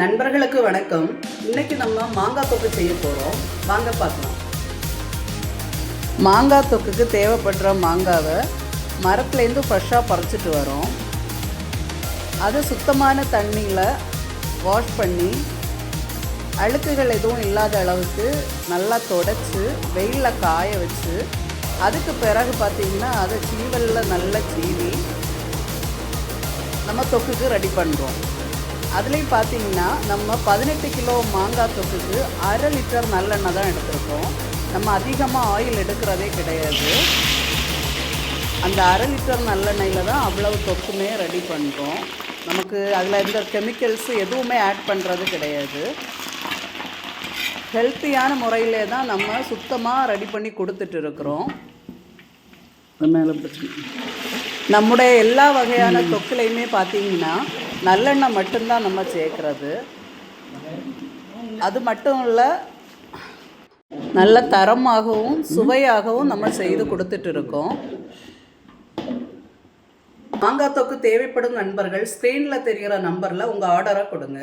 நண்பர்களுக்கு வணக்கம். இன்னைக்கு நம்ம மாங்காய் தொக்கு செய்ய போகிறோம். வாங்க பார்க்கலாம். மாங்காய் தொக்குக்கு தேவைப்படுற மாங்காவை மரத்துலேருந்து ஃப்ரெஷ்ஷாக பறிச்சிட்டு வரோம். அதை சுத்தமான தண்ணியில் வாஷ் பண்ணி அழுக்குகள் எதுவும் இல்லாத அளவுக்கு நல்லா தொடச்சி வெயிலில் காய வச்சு அதுக்கு பிறகு பார்த்திங்கன்னா அதை சீவலில் நல்லா சீவி நம்ம தொக்குக்கு ரெடி பண்ணுறோம். அதுலேயும் பார்த்தீங்கன்னா நம்ம 18 கிலோ மாங்காய் தொக்குக்கு 1/2 லிட்டர் நல்லெண்ணெய் தான் எடுத்துருக்கோம். நம்ம அதிகமாக ஆயில் எடுக்கிறதே கிடையாது. அந்த 1/2 லிட்டர் நல்லெண்ணெயில் தான் அவ்வளவு தொக்குமே ரெடி பண்ணுறோம். நமக்கு அதில் எந்த கெமிக்கல்ஸு எதுவுமே ஆட் பண்ணுறது கிடையாது. ஹெல்த்தியான முறையிலே தான் நம்ம சுத்தமாக ரெடி பண்ணி கொடுத்துட்டு இருக்கிறோம். நம்முடைய எல்லா வகையான தொக்குலையுமே பார்த்தீங்கன்னா நல்லெண்ணெய் மட்டும்தான் நம்ம சேர்க்குறது. அது மட்டும் இல்லை, நல்ல தரமாகவும் சுவையாகவும் நம்ம செய்து கொடுத்துட்டு இருக்கோம். மாங்காய் தொக்கு தேவைப்படும் நண்பர்கள் ஸ்க்ரீனில் தெரிகிற நம்பரில் உங்கள் ஆர்டரை கொடுங்க.